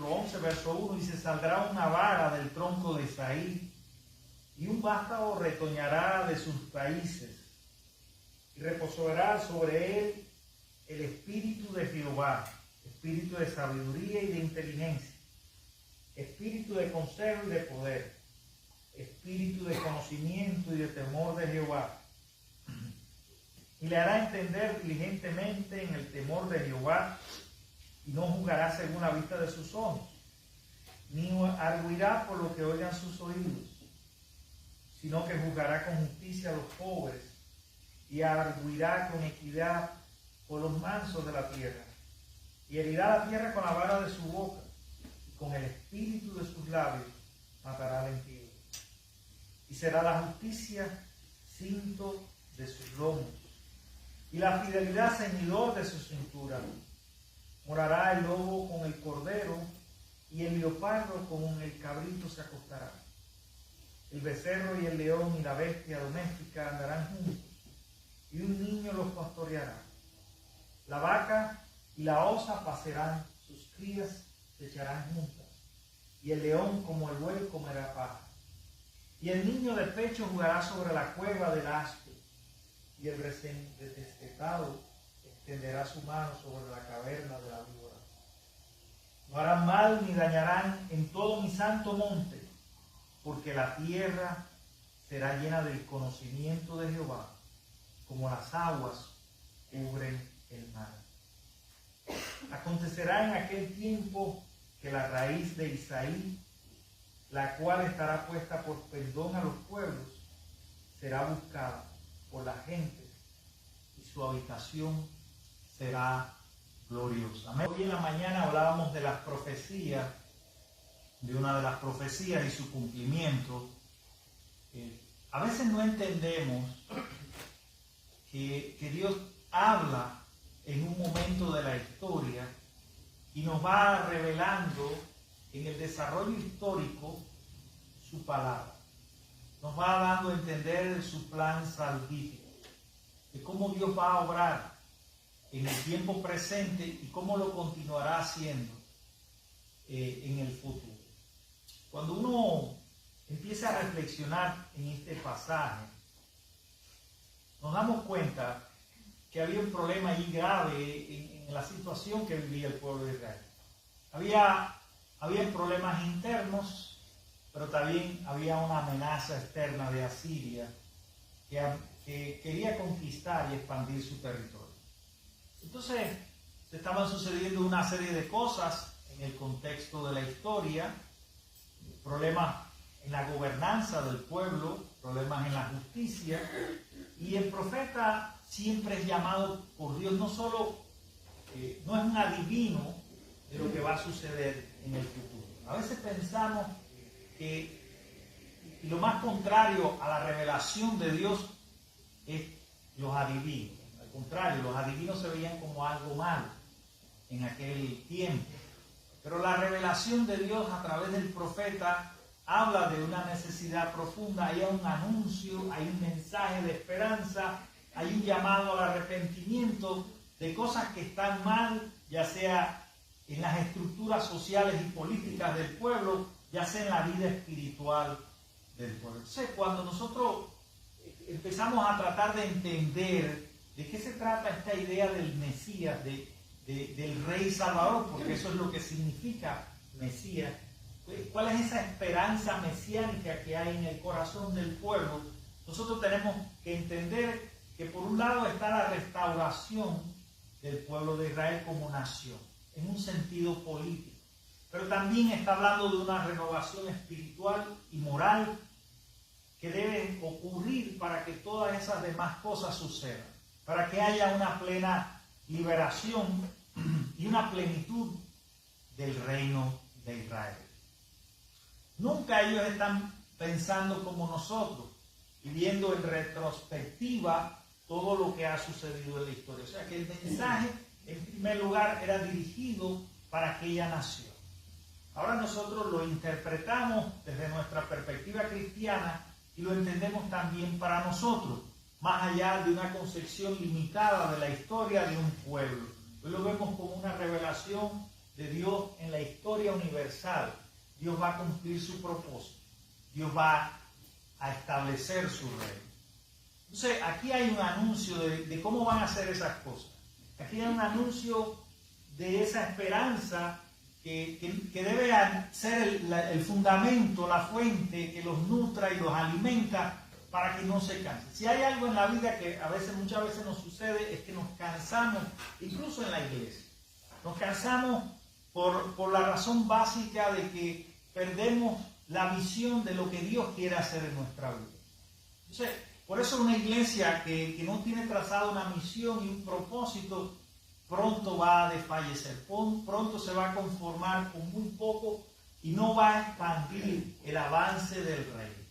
capítulo 11, verso 1, dice: saldrá una vara del tronco de Isaí, y un vástago retoñará de sus raíces, y reposará sobre él el espíritu de Jehová, espíritu de sabiduría y de inteligencia, espíritu de consejo y de poder, espíritu de conocimiento y de temor de Jehová. Y le hará entender diligentemente en el temor de Jehová, y no juzgará según la vista de sus ojos, ni arguirá por lo que oigan sus oídos, sino que juzgará con justicia a los pobres, y arguirá con equidad por los mansos de la tierra, y herirá la tierra con la vara de su boca, y con el espíritu de sus labios matará al impío. Y será la justicia cinto de sus lomos, y la fidelidad ceñidor de su cintura. Morará el lobo con el cordero, y el leopardo con el cabrito se acostará. El becerro y el león y la bestia doméstica andarán juntos, y un niño los pastoreará. La vaca y la osa pasarán, sus crías se echarán juntas, y el león como el buey comerá paja. Y el niño de pecho jugará sobre la cueva del aspe, y el recién destetado extenderá su mano sobre la caverna de la víbora. No harán mal ni dañarán en todo mi santo monte, porque la tierra será llena del conocimiento de Jehová, como las aguas cubren el mar. Acontecerá en aquel tiempo que la raíz de Isaí, la cual estará puesta por perdón a los pueblos, será buscada por la gente, y su habitación será gloriosa. Hoy en la mañana hablábamos de las profecías, de una de las profecías y su cumplimiento. A veces no entendemos que Dios habla en un momento de la historia y nos va revelando en el desarrollo histórico su palabra. Nos va dando a entender su plan salvífico, de cómo Dios va a obrar en el tiempo presente y cómo lo continuará haciendo en el futuro. Cuando uno empieza a reflexionar en este pasaje, nos damos cuenta que había un problema ahí grave en la situación que vivía el pueblo de Israel. Había problemas internos, pero también había una amenaza externa de Asiria que quería conquistar y expandir su territorio. Entonces, se estaban sucediendo una serie de cosas en el contexto de la historia, problemas en la gobernanza del pueblo, problemas en la justicia, y el profeta siempre es llamado por Dios, no es un adivino de lo que va a suceder en el futuro. A veces pensamos que lo más contrario a la revelación de Dios es los adivinos. Al contrario, los adivinos se veían como algo malo en aquel tiempo. Pero la revelación de Dios a través del profeta habla de una necesidad profunda, hay un anuncio, hay un mensaje de esperanza, hay un llamado al arrepentimiento de cosas que están mal, ya sea en las estructuras sociales y políticas del pueblo, ya sea en la vida espiritual del pueblo. Entonces, cuando nosotros empezamos a tratar de entender de qué se trata esta idea del Mesías, del Rey Salvador, porque eso es lo que significa Mesías, ¿cuál es esa esperanza mesiánica que hay en el corazón del pueblo? Nosotros tenemos que entender que por un lado está la restauración del pueblo de Israel como nación, en un sentido político, pero también está hablando de una renovación espiritual y moral que debe ocurrir para que todas esas demás cosas sucedan, para que haya una plena liberación y una plenitud del reino de Israel. Nunca ellos están pensando como nosotros y viendo en retrospectiva todo lo que ha sucedido en la historia. O sea que el mensaje, en primer lugar, era dirigido para aquella nación. Ahora nosotros lo interpretamos desde nuestra perspectiva cristiana y lo entendemos también para nosotros, más allá de una concepción limitada de la historia de un pueblo. Hoy lo vemos como una revelación de Dios en la historia universal, Dios va a cumplir su propósito. Dios va a establecer su reino. Entonces, aquí hay un anuncio de cómo van a ser esas cosas. Aquí hay un anuncio de esa esperanza que debe ser el fundamento, la fuente que los nutra y los alimenta para que no se cansen. Si hay algo en la vida que muchas veces nos sucede, es que nos cansamos, incluso en la iglesia. Nos cansamos por la razón básica de que perdemos la visión de lo que Dios quiere hacer en nuestra vida. Entonces, por eso una iglesia que no tiene trazada una misión y un propósito, pronto va a desfallecer, pronto se va a conformar con muy poco y no va a expandir el avance del reino.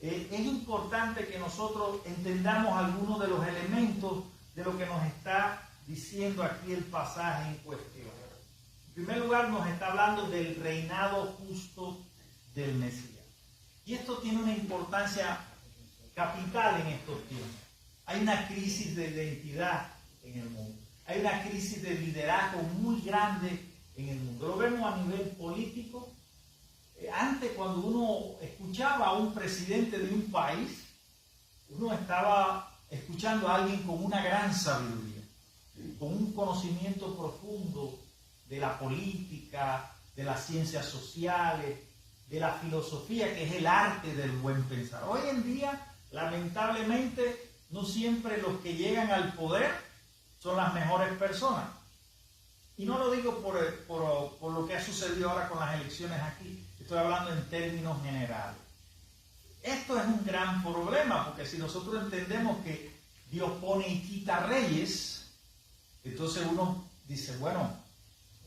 Es importante que nosotros entendamos algunos de los elementos de lo que nos está diciendo aquí el pasaje en cuestión. En primer lugar, nos está hablando del reinado justo del Mesías. Y esto tiene una importancia capital en estos tiempos. Hay una crisis de identidad en el mundo. Hay una crisis de liderazgo muy grande en el mundo. Lo vemos a nivel político. Antes, cuando uno escuchaba a un presidente de un país, uno estaba escuchando a alguien con una gran sabiduría, con un conocimiento profundo de la política, de las ciencias sociales, de la filosofía, que es el arte del buen pensar. Hoy en día, lamentablemente, no siempre los que llegan al poder son las mejores personas. Y no lo digo por lo que ha sucedido ahora con las elecciones aquí. Estoy hablando en términos generales. Esto es un gran problema, porque si nosotros entendemos que Dios pone y quita reyes, entonces uno dice, bueno,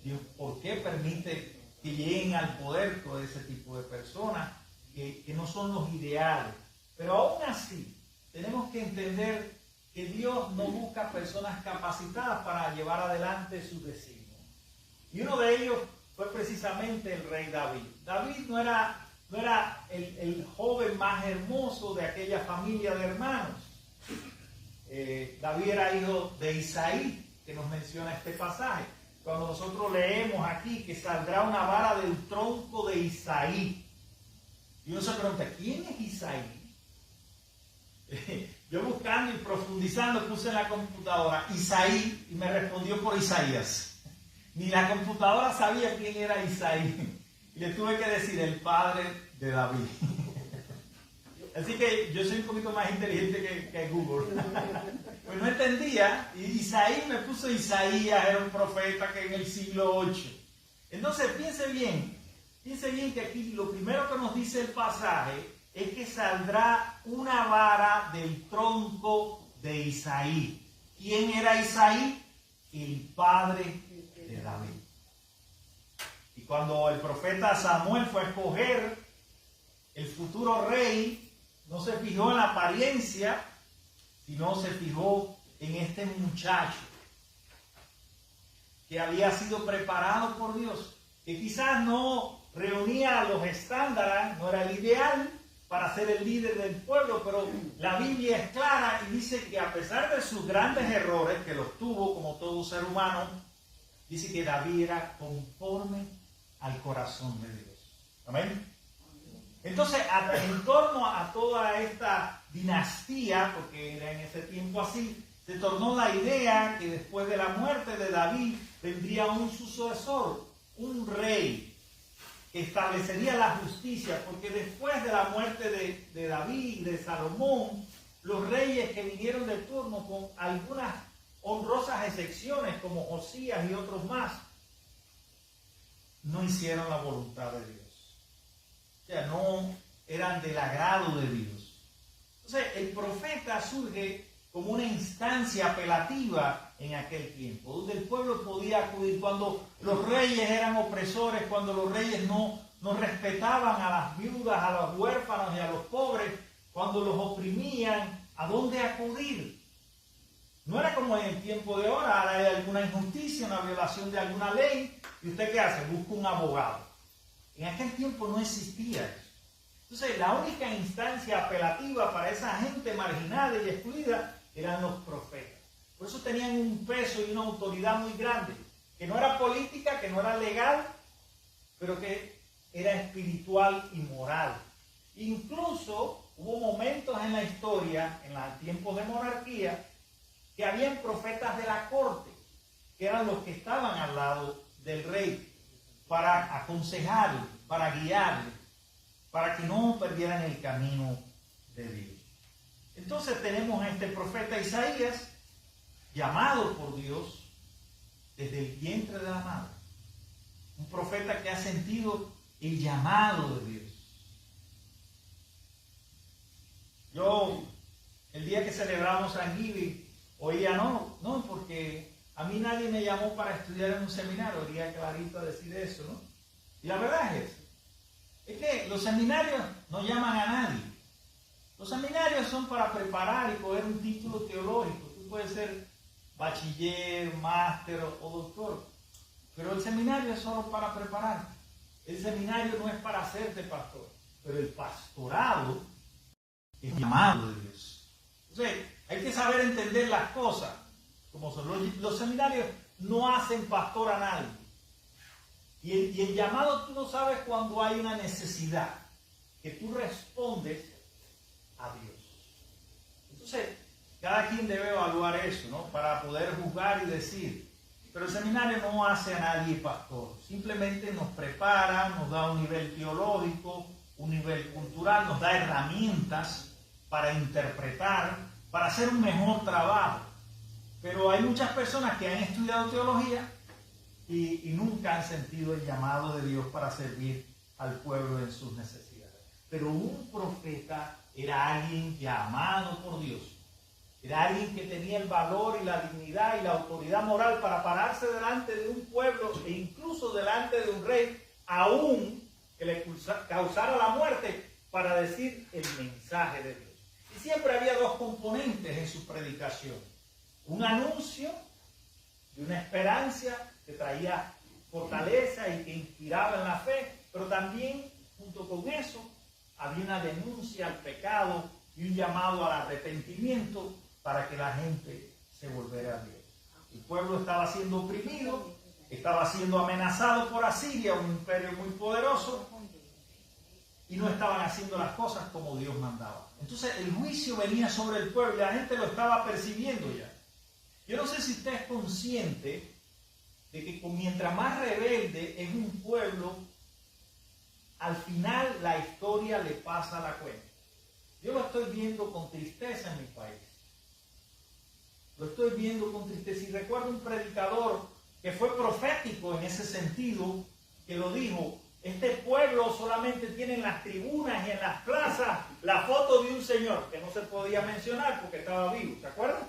Dios, ¿por qué permite que lleguen al poder todo ese tipo de personas que no son los ideales? Pero aún así, tenemos que entender que Dios no busca personas capacitadas para llevar adelante sus designios. Y uno de ellos fue precisamente el rey David. David no era el joven más hermoso de aquella familia de hermanos. David era hijo de Isaí, que nos menciona este pasaje. Cuando nosotros leemos aquí que saldrá una vara del tronco de Isaí, y uno se pregunta, ¿quién es Isaí? Yo buscando y profundizando puse en la computadora Isaí y me respondió por Isaías. Ni la computadora sabía quién era Isaí. Y le tuve que decir el padre de David. Así que yo soy un poquito más inteligente que Google. Pues no entendía. Y Isaí me puso Isaías, era un profeta que en el siglo 8. Entonces piense bien que aquí lo primero que nos dice el pasaje es que saldrá una vara del tronco de Isaí. ¿Quién era Isaí? El padre de David. Y cuando el profeta Samuel fue a escoger el futuro rey, no se fijó en la apariencia, sino se fijó en este muchacho que había sido preparado por Dios, que quizás no reunía los estándares, no era el ideal para ser el líder del pueblo, pero la Biblia es clara y dice que a pesar de sus grandes errores, que los tuvo como todo ser humano, dice que David era conforme al corazón de Dios. ¿Amén? Entonces, en torno a toda esta dinastía, porque era en ese tiempo así, se tornó la idea que después de la muerte de David vendría un sucesor, un rey, que establecería la justicia, porque después de la muerte de David y de Salomón, los reyes que vinieron de turno, con algunas honrosas excepciones como Josías y otros más, no hicieron la voluntad de Dios. O sea, no eran del agrado de Dios. Entonces, el profeta surge como una instancia apelativa en aquel tiempo, donde el pueblo podía acudir cuando los reyes eran opresores, cuando los reyes no respetaban a las viudas, a los huérfanos y a los pobres, cuando los oprimían, ¿a dónde acudir? No era como en el tiempo de ahora hay alguna injusticia, una violación de alguna ley, ¿y usted qué hace? Busca un abogado. En aquel tiempo no existía eso. Entonces, la única instancia apelativa para esa gente marginada y excluida eran los profetas. Por eso tenían un peso y una autoridad muy grande. que no era política, que no era legal, pero que era espiritual y moral. Incluso hubo momentos en la historia, en los tiempos de monarquía, que habían profetas de la corte, que eran los que estaban al lado del rey, para aconsejarle, para guiarle, para que no perdieran el camino de Dios. Entonces tenemos a este profeta Isaías, llamado por Dios desde el vientre de la madre. Un profeta que ha sentido el llamado de Dios. Yo, el día que celebramos Thanksgiving, oía, no, porque a mí nadie me llamó para estudiar en un seminario. Oía Clarita decir eso, ¿no? Y la verdad es eso. Es que los seminarios no llaman a nadie. Los seminarios son para preparar y coger un título teológico. Tú puedes ser bachiller, máster o doctor. Pero el seminario es solo para preparar. El seminario no es para hacerte pastor. Pero el pastorado es llamado de Dios. Entonces, hay que saber entender las cosas como son. Los seminarios no hacen pastor a nadie. Y el llamado tú no sabes cuando hay una necesidad, que tú respondes a Dios. Entonces, cada quien debe evaluar eso, ¿no? Para poder juzgar y decir. Pero el seminario no hace a nadie pastor. Simplemente nos prepara, nos da un nivel teológico, un nivel cultural, nos da herramientas para interpretar, para hacer un mejor trabajo. Pero hay muchas personas que han estudiado teología y nunca han sentido el llamado de Dios para servir al pueblo en sus necesidades. Pero un profeta era alguien llamado por Dios. Era alguien que tenía el valor y la dignidad y la autoridad moral para pararse delante de un pueblo e incluso delante de un rey, aún que le causara la muerte, para decir el mensaje de Dios. Y siempre había dos componentes en su predicación. Un anuncio de una esperanza que traía fortaleza y que inspiraba en la fe, pero también junto con eso había una denuncia al pecado y un llamado al arrepentimiento para que la gente se volviera a Dios. El pueblo estaba siendo oprimido, estaba siendo amenazado por Asiria, un imperio muy poderoso, y no estaban haciendo las cosas como Dios mandaba. Entonces el juicio venía sobre el pueblo y la gente lo estaba percibiendo ya. Yo no sé si usted es consciente de que mientras más rebelde es un pueblo, al final la historia le pasa la cuenta. Yo lo estoy viendo con tristeza en mi país. Lo estoy viendo con tristeza. Y recuerdo un predicador que fue profético en ese sentido, que lo dijo: este pueblo solamente tiene en las tribunas y en las plazas la foto de un señor que no se podía mencionar porque estaba vivo. ¿Se acuerdan?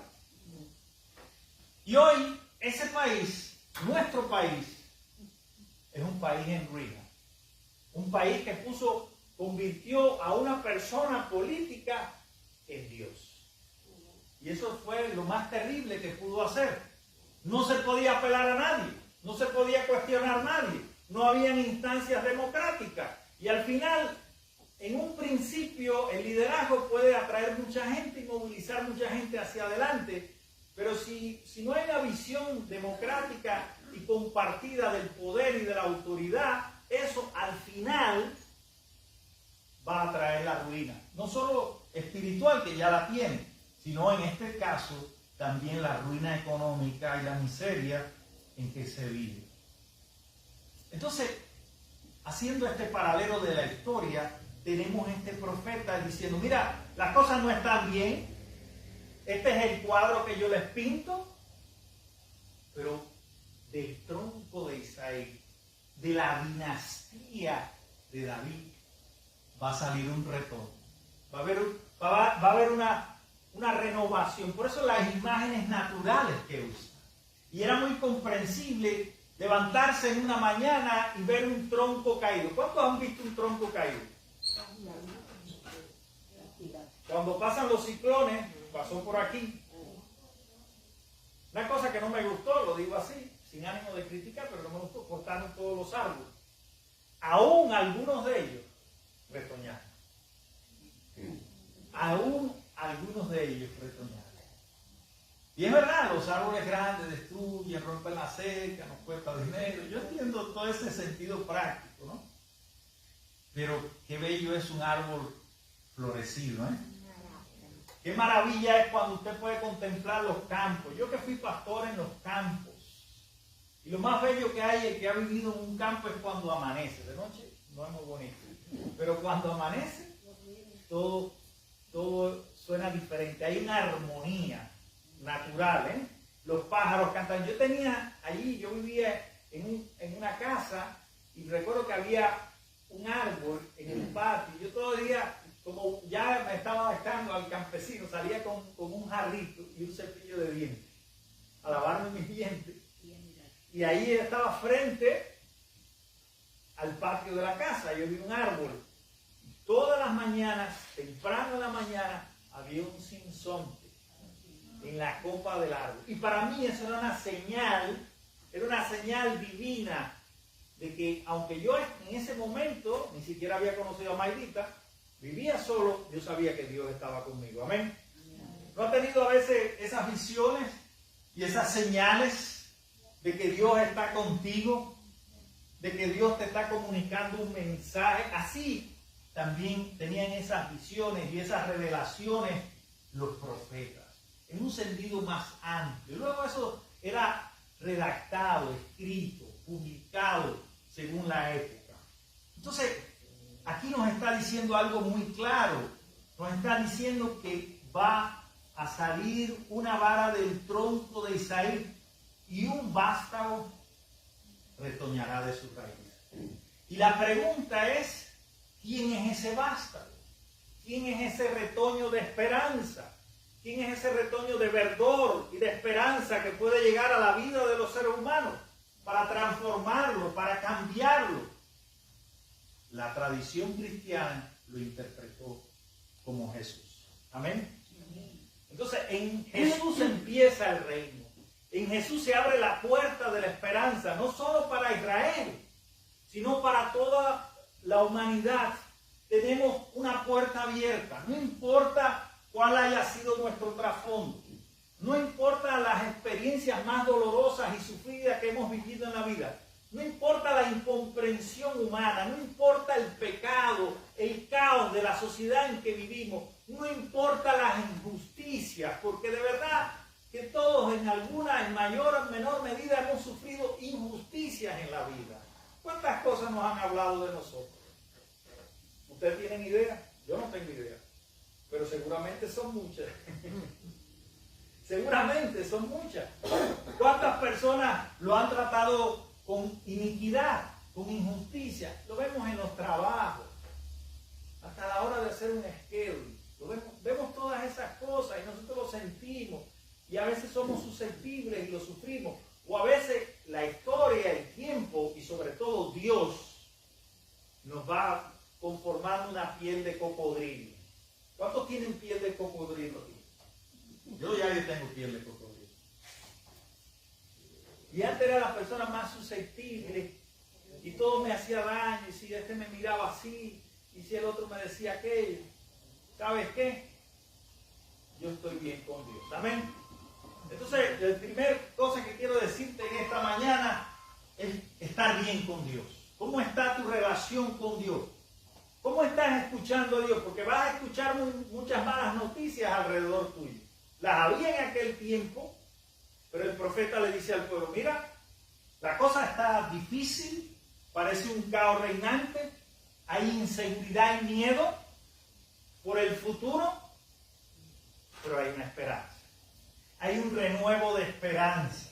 Y hoy ese país, nuestro país, es un país en ruina. Un país que convirtió a una persona política en Dios. Y eso fue lo más terrible que pudo hacer. No se podía apelar a nadie, no se podía cuestionar a nadie, no habían instancias democráticas. Y al final, en un principio, el liderazgo puede atraer mucha gente y movilizar mucha gente hacia adelante. Pero si no hay una visión democrática y compartida del poder y de la autoridad, eso al final va a traer la ruina. No solo espiritual, que ya la tiene, sino en este caso también la ruina económica y la miseria en que se vive. Entonces, haciendo este paralelo de la historia, tenemos este profeta diciendo: mira, las cosas no están bien, este es el cuadro que yo les pinto, pero del tronco de Isaí, de la dinastía de David, va a salir un retorno. Va a haber una renovación. Por eso las imágenes naturales que usa. Y era muy comprensible levantarse en una mañana y ver un tronco caído. ¿Cuántos han visto un tronco caído? Cuando pasan los ciclones, pasó por aquí. Una cosa que no me gustó, lo digo así, sin ánimo de criticar, pero no me gustó, cortaron todos los árboles. Aún algunos de ellos retoñaron. Aún algunos de ellos retoñaron. Y es verdad, los árboles grandes destruyen, rompen la cerca, nos cuesta dinero. Yo entiendo todo ese sentido práctico, ¿no? Pero qué bello es un árbol florecido, ¿eh? Qué maravilla es cuando usted puede contemplar los campos. Yo que fui pastor en los campos. Y lo más bello que hay, el que ha vivido en un campo, es cuando amanece. De noche no es muy bonito. Pero cuando amanece, todo suena diferente. Hay una armonía natural, ¿eh? Los pájaros cantan. Yo vivía en una casa y recuerdo que había un árbol en el patio. Yo todo el día, como ya me estaba adaptando al campesino, salía con un jarrito y un cepillo de dientes a lavarme mis dientes. Y ahí estaba frente al patio de la casa. Yo vi un árbol. Todas las mañanas, temprano en la mañana, había un sinsonte en la copa del árbol. Y para mí eso era una señal divina de que, aunque yo en ese momento ni siquiera había conocido a Mayrita, vivía solo, yo sabía que Dios estaba conmigo. Amén. ¿No ha tenido a veces esas visiones y esas señales de que Dios está contigo, de que Dios te está comunicando un mensaje? Así también tenían esas visiones y esas revelaciones los profetas, en un sentido más amplio. Luego eso era redactado, escrito, publicado según la época. Entonces, aquí nos está diciendo algo muy claro. Nos está diciendo que va a salir una vara del tronco de Isaí y un vástago retoñará de su raíz. Y la pregunta es, ¿quién es ese vástago? ¿Quién es ese retoño de esperanza? ¿Quién es ese retoño de verdor y de esperanza que puede llegar a la vida de los seres humanos para transformarlo, para cambiarlo? La tradición cristiana lo interpretó como Jesús. Amén. Entonces, en Jesús empieza el reino. En Jesús se abre la puerta de la esperanza, no solo para Israel, sino para toda la humanidad. Tenemos una puerta abierta, no importa cuál haya sido nuestro trasfondo, no importa las experiencias más dolorosas y sufridas que hemos vivido en la vida, no importa la incomprensión humana, no importa el pecado, el caos de la sociedad en que vivimos, no importa las injusticias, porque de verdad que todos en alguna, en mayor o menor medida, hemos sufrido injusticias en la vida. ¿Cuántas cosas nos han hablado de nosotros? ¿Ustedes tienen idea? Yo no tengo idea, pero seguramente son muchas. Seguramente son muchas. ¿Cuántas personas lo han tratado con iniquidad, con injusticia? Lo vemos en los trabajos, hasta la hora de hacer un schedule. Vemos todas esas cosas y nosotros lo sentimos. Y a veces somos susceptibles y lo sufrimos. O a veces la historia, el tiempo y sobre todo Dios nos va conformando una piel de cocodrilo. ¿Cuántos tienen piel de cocodrilo aquí? Yo tengo piel de cocodrilo. Y antes era la persona más susceptible y todo me hacía daño. Y si este me miraba así y si el otro me decía aquello, ¿sabes qué? Yo estoy bien con Dios. Amén. Entonces, la primera cosa que quiero decirte en esta mañana es estar bien con Dios. ¿Cómo está tu relación con Dios? ¿Cómo estás escuchando a Dios? Porque vas a escuchar muchas malas noticias alrededor tuyo. Las había en aquel tiempo, pero el profeta le dice al pueblo, mira, la cosa está difícil, parece un caos reinante, hay inseguridad y miedo por el futuro, pero hay una esperanza. Hay un renuevo de esperanza.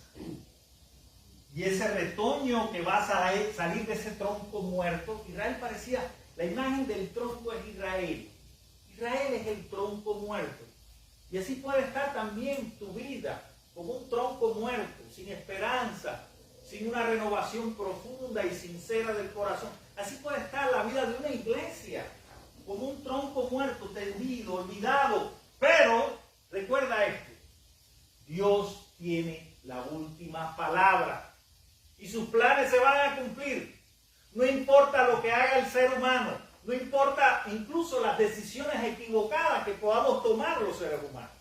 Y ese retoño que va a salir de ese tronco muerto, Israel parecía, la imagen del tronco es Israel. Israel es el tronco muerto. Y así puede estar también tu vida, como un tronco muerto, sin esperanza, sin una renovación profunda y sincera del corazón. Así puede estar la vida de una iglesia, como un tronco muerto, tendido, olvidado. Pero, recuerda esto, Dios tiene la última palabra y sus planes se van a cumplir. No importa lo que haga el ser humano, no importa incluso las decisiones equivocadas que podamos tomar los seres humanos.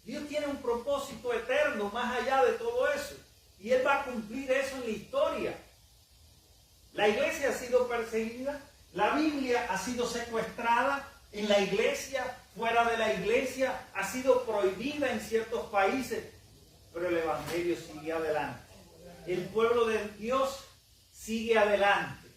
Dios tiene un propósito eterno más allá de todo eso. Y Él va a cumplir eso en la historia. La iglesia ha sido perseguida, la Biblia ha sido secuestrada en la iglesia, fuera de la iglesia, ha sido prohibida en ciertos países, pero el evangelio sigue adelante. El pueblo de Dios sigue adelante.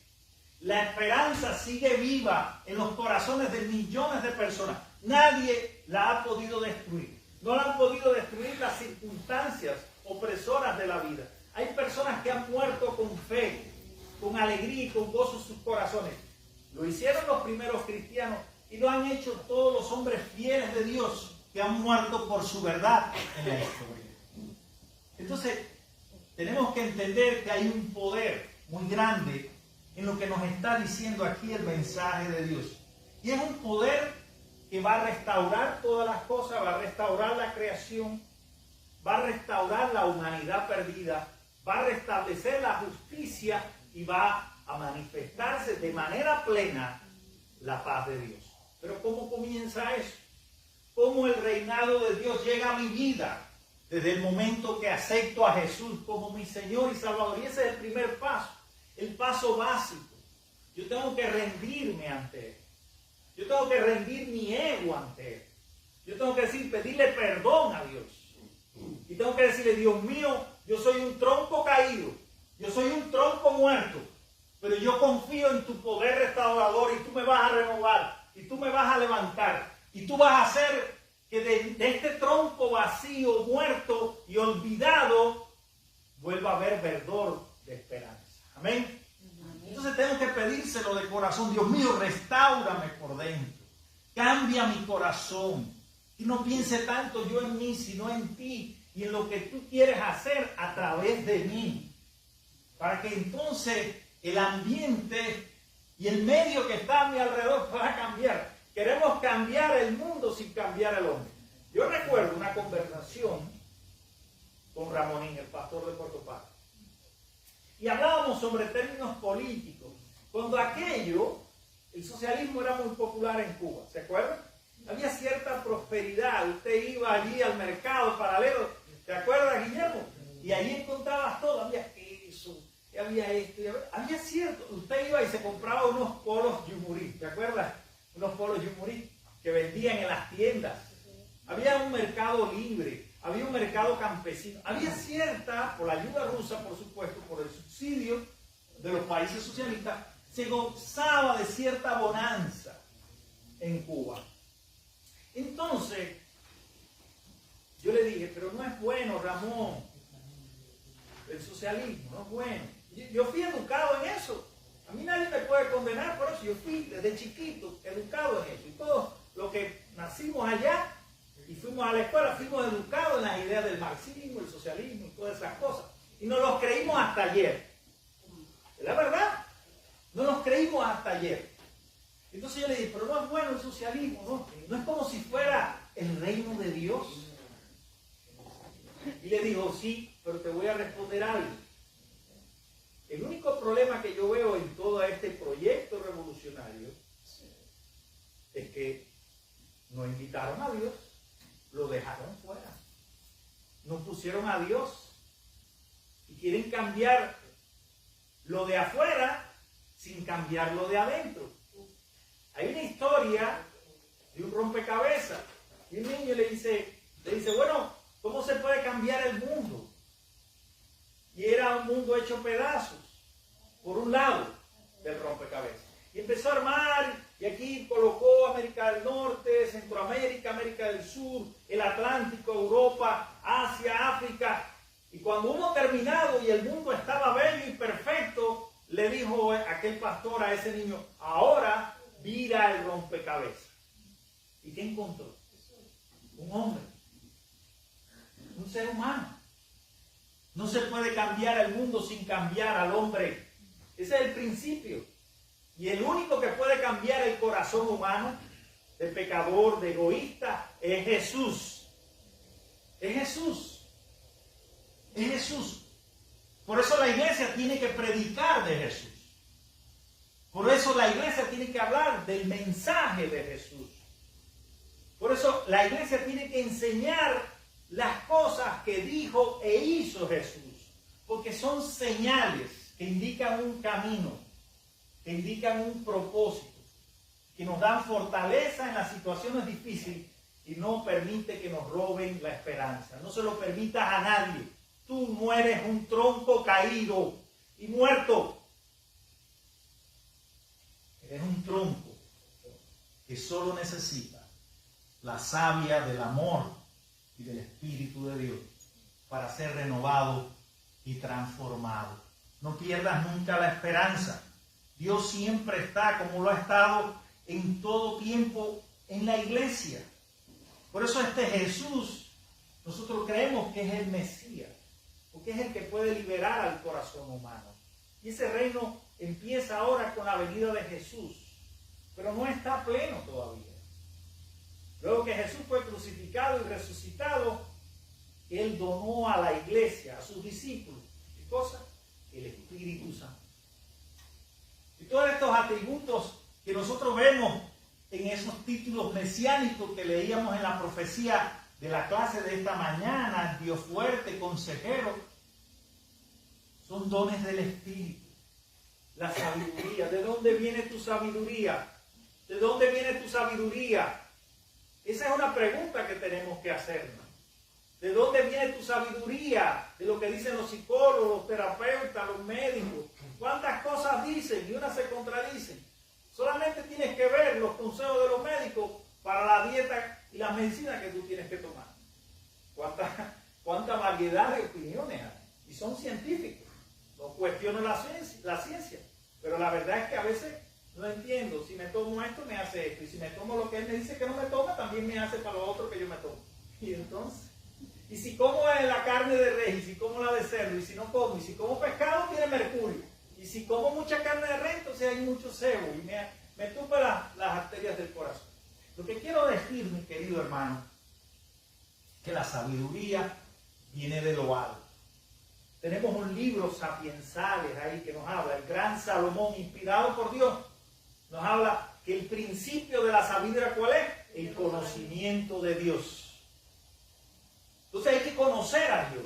La esperanza sigue viva en los corazones de millones de personas. Nadie la ha podido destruir. No la han podido destruir las circunstancias opresoras de la vida. Hay personas que han muerto con fe, con alegría y con gozo en sus corazones. Lo hicieron los primeros cristianos y lo han hecho todos los hombres fieles de Dios que han muerto por su verdad en la historia. Entonces, tenemos que entender que hay un poder muy grande en lo que nos está diciendo aquí el mensaje de Dios. Y es un poder que va a restaurar todas las cosas, va a restaurar la creación, va a restaurar la humanidad perdida, va a restablecer la justicia y va a manifestarse de manera plena la paz de Dios. Pero ¿cómo comienza eso? ¿Cómo el reinado de Dios llega a mi vida? Desde el momento que acepto a Jesús como mi Señor y Salvador. Y ese es el primer paso, el paso básico. Yo tengo que rendirme ante Él. Yo tengo que rendir mi ego ante Él. Yo tengo que pedirle perdón a Dios. Y tengo que decirle, Dios mío, yo soy un tronco caído. Yo soy un tronco muerto. Pero yo confío en tu poder restaurador y tú me vas a renovar. Y tú me vas a levantar. Y tú vas a hacer que de este tronco vacío, muerto y olvidado, vuelva a haber verdor de esperanza. Amén. Entonces tengo que pedírselo de corazón. Dios mío, restáurame por dentro. Cambia mi corazón. Y no piense tanto yo en mí, sino en ti. Y en lo que tú quieres hacer a través de mí. Para que entonces el ambiente y el medio que está a mi alrededor pueda cambiar. Queremos cambiar el mundo sin cambiar el hombre. Yo recuerdo una conversación con Ramonín, el pastor de Puerto Paz. Y hablábamos sobre términos políticos. Cuando aquello, el socialismo era muy popular en Cuba, ¿se acuerdan? Había cierta prosperidad. Usted iba allí al mercado paralelo, ¿te acuerdas, Guillermo? Y allí encontrabas todo, había queso, había esto, había cierto. Usted iba y se compraba unos polos yumurí, ¿te acuerdas? Unos polos yumurí que vendían en las tiendas. Había un mercado libre, había un mercado campesino. Había cierta, por la ayuda rusa, por supuesto, por el subsidio de los países socialistas, se gozaba de cierta bonanza en Cuba. Entonces, yo le dije, pero no es bueno, Ramón, el socialismo no es bueno. Yo fui educado en eso. A mí nadie me puede condenar por eso. Yo fui desde chiquito educado en eso. Y todos los que nacimos allá y fuimos a la escuela, fuimos educados en las ideas del marxismo, el socialismo y todas esas cosas. Y nos los creímos hasta ayer. ¿Es la verdad? No nos creímos hasta ayer. Entonces yo le dije, pero no es bueno el socialismo, ¿no? No es como si fuera el reino de Dios. Y le dijo, sí, pero te voy a responder algo. El único problema que yo veo en todo este proyecto revolucionario es que no invitaron a Dios, lo dejaron fuera. No pusieron a Dios y quieren cambiar lo de afuera sin cambiar lo de adentro. Hay una historia de un rompecabezas y un niño le dice, bueno, ¿cómo se puede cambiar el mundo? Y era un mundo hecho pedazos, por un lado del rompecabezas. Y empezó a armar, y aquí colocó América del Norte, Centroamérica, América del Sur, el Atlántico, Europa, Asia, África. Y cuando hubo terminado y el mundo estaba bello y perfecto, le dijo aquel pastor a ese niño, ahora vira el rompecabezas. ¿Y qué encontró? Un hombre, un ser humano. No se puede cambiar el mundo sin cambiar al hombre. Ese es el principio. Y el único que puede cambiar el corazón humano, de pecador, de egoísta, es Jesús. Es Jesús. Es Jesús. Por eso la iglesia tiene que predicar de Jesús. Por eso la iglesia tiene que hablar del mensaje de Jesús. Por eso la iglesia tiene que enseñar las cosas que dijo e hizo Jesús, porque son señales que indican un camino, que indican un propósito, que nos dan fortaleza en las situaciones difíciles y no permite que nos roben la esperanza. No se lo permitas a nadie. Tú no eres un tronco caído y muerto. Eres un tronco que solo necesita la savia del amor y del Espíritu de Dios para ser renovado y transformado. No pierdas nunca la esperanza. Dios siempre está, como lo ha estado en todo tiempo, en la iglesia. Por eso este Jesús, nosotros creemos que es el Mesías, porque es el que puede liberar al corazón humano. Y ese reino empieza ahora con la venida de Jesús, pero no está pleno todavía. Luego que Jesús fue crucificado y resucitado, Él donó a la iglesia, a sus discípulos, ¿qué cosa? El Espíritu Santo. Y todos estos atributos que nosotros vemos en esos títulos mesiánicos que leíamos en la profecía de la clase de esta mañana, Dios fuerte, consejero, son dones del Espíritu. La sabiduría. ¿De dónde viene tu sabiduría? ¿De dónde viene tu sabiduría? Esa es una pregunta que tenemos que hacernos. ¿De dónde viene tu sabiduría? De lo que dicen los psicólogos, los terapeutas, los médicos. ¿Cuántas cosas dicen y unas se contradicen? Solamente tienes que ver los consejos de los médicos para la dieta y la medicina que tú tienes que tomar. ¿Cuánta variedad de opiniones hay? Y son científicos. No cuestiono la ciencia. Pero la verdad es que a veces no entiendo. Si me tomo esto, me hace esto. Y si me tomo lo que él me dice que no me toma, también me hace para lo otro que yo me tomo. Y entonces, y si como la carne de res, y si como la de cerdo, y si no como, y si como pescado, tiene mercurio. Y si como mucha carne de res, entonces hay mucho sebo y me tupa las arterias del corazón. Lo que quiero decir, mi querido hermano, que la sabiduría viene de lo alto. Tenemos un libro sapiensales ahí que nos habla, el gran Salomón, inspirado por Dios, nos habla que el principio de la sabiduría, ¿cuál es? El conocimiento de Dios. Entonces hay que conocer a Dios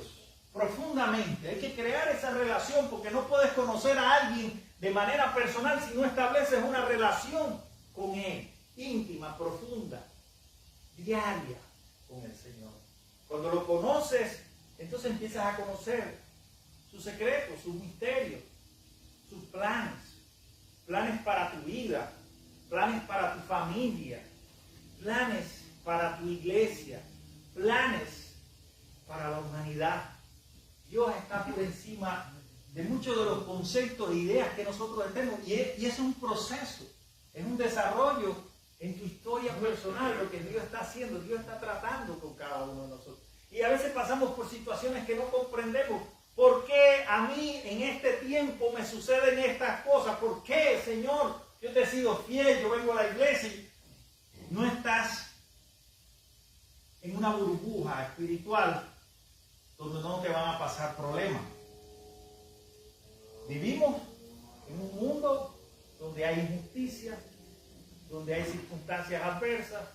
profundamente, hay que crear esa relación, porque no puedes conocer a alguien de manera personal si no estableces una relación con Él, íntima, profunda, diaria con el Señor. Cuando lo conoces, entonces empiezas a conocer sus secretos, sus misterios, sus planes para tu vida, planes para tu familia, planes para tu iglesia, planes para la humanidad. Dios está por encima de muchos de los conceptos e ideas que nosotros tenemos, y es un proceso, es un desarrollo en tu historia personal, lo que Dios está haciendo. Dios está tratando con cada uno de nosotros. Y a veces pasamos por situaciones que no comprendemos. ¿Por qué a mí en este tiempo me suceden estas cosas? ¿Por qué, Señor? Yo te he sido fiel, yo vengo a la iglesia. No estás en una burbuja espiritual donde no te van a pasar problemas. Vivimos en un mundo donde hay injusticia, donde hay circunstancias adversas,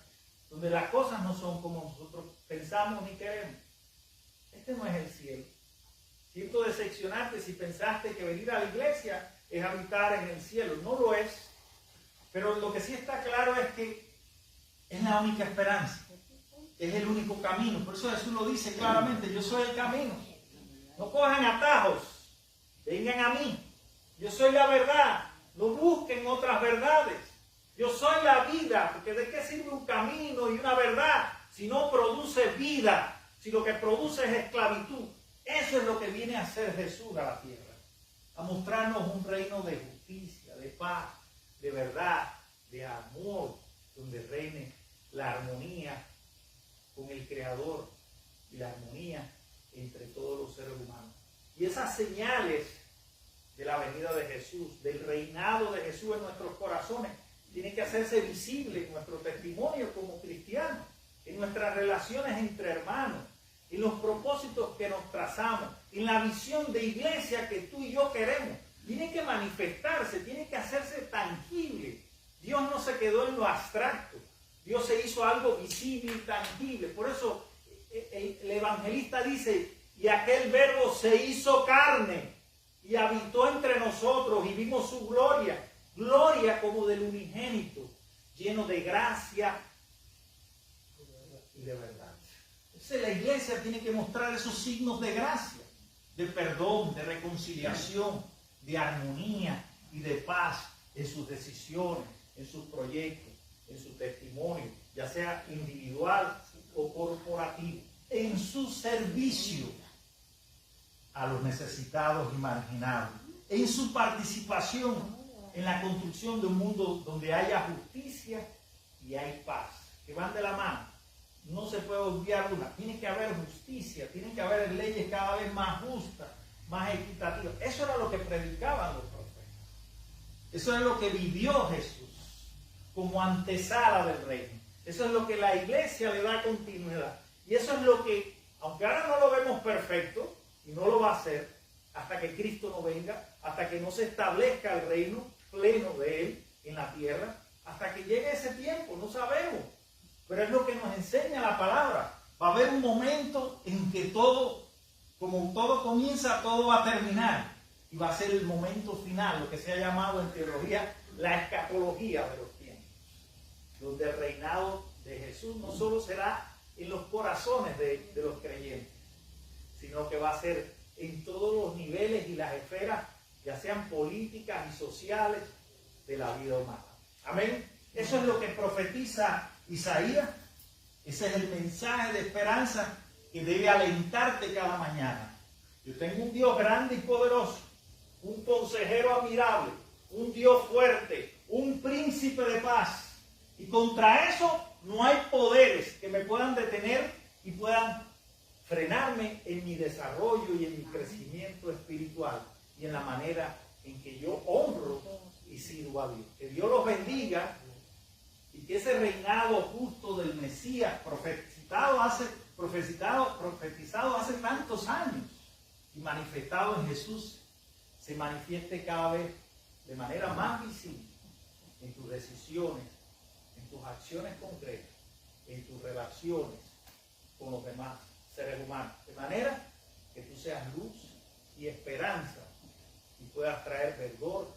donde las cosas no son como nosotros pensamos ni queremos. Este no es el cielo. Siento decepcionarte si pensaste que venir a la iglesia es habitar en el cielo. No lo es. Pero lo que sí está claro es que es la única esperanza. Es el único camino. Por eso Jesús lo dice claramente: yo soy el camino. No cojan atajos. Vengan a mí. Yo soy la verdad. No busquen otras verdades. Yo soy la vida. Porque ¿de qué sirve un camino y una verdad si no produce vida? Si lo que produce es esclavitud. Eso es lo que viene a hacer Jesús a la tierra. A mostrarnos un reino de justicia, de paz, de verdad, de amor, donde reine la armonía con el Creador y la armonía entre todos los seres humanos. Y esas señales de la venida de Jesús, del reinado de Jesús en nuestros corazones, tienen que hacerse visibles en nuestro testimonio como cristianos, en nuestras relaciones entre hermanos, en los propósitos que nos trazamos, en la visión de iglesia que tú y yo queremos. Tiene que manifestarse, tiene que hacerse tangible. Dios no se quedó en lo abstracto. Dios se hizo algo visible y tangible. Por eso el evangelista dice, y aquel verbo se hizo carne y habitó entre nosotros y vimos su gloria, gloria como del unigénito, lleno de gracia y de verdad. Entonces la iglesia tiene que mostrar esos signos de gracia, de perdón, de reconciliación, de armonía y de paz en sus decisiones, en sus proyectos, en su testimonio, ya sea individual o corporativo, en su servicio a los necesitados y marginados, en su participación en la construcción de un mundo donde haya justicia y hay paz, que van de la mano. No se puede obviar una. Tiene que haber justicia, tiene que haber leyes cada vez más justas, más equitativas. Eso era lo que predicaban los profetas. Eso es lo que vivió Jesús como antesala del reino. Eso es lo que la iglesia le da continuidad. Y eso es lo que, aunque ahora no lo vemos perfecto, y no lo va a hacer hasta que Cristo no venga, hasta que no se establezca el reino pleno de Él en la tierra, hasta que llegue ese tiempo, no sabemos. Pero es lo que nos enseña la palabra. Va a haber un momento en que todo, como todo comienza, todo va a terminar. Y va a ser el momento final, lo que se ha llamado en teología la escatología de los tiempos. Donde el reinado de Jesús no solo será en los corazones de los creyentes, sino que va a ser en todos los niveles y las esferas, ya sean políticas y sociales, de la vida humana. Amén. Eso es lo que profetiza Isaías. Ese es el mensaje de esperanza que debe alentarte cada mañana. Yo tengo un Dios grande y poderoso, un consejero admirable, un Dios fuerte, un príncipe de paz. Y contra eso no hay poderes que me puedan detener y puedan frenarme en mi desarrollo y en mi crecimiento espiritual y en la manera en que yo honro y sirvo a Dios. Que Dios los bendiga y que ese reinado justo del Mesías profetizado hace tantos años y manifestado en Jesús se manifieste cada vez de manera más visible en tus decisiones, en tus acciones concretas, en tus relaciones con los demás seres humanos, de manera que tú seas luz y esperanza y puedas traer verdor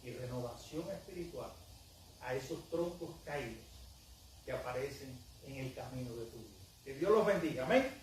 y renovación espiritual a esos troncos caídos que aparecen en el camino de tu vida. Que Dios los bendiga. Amén.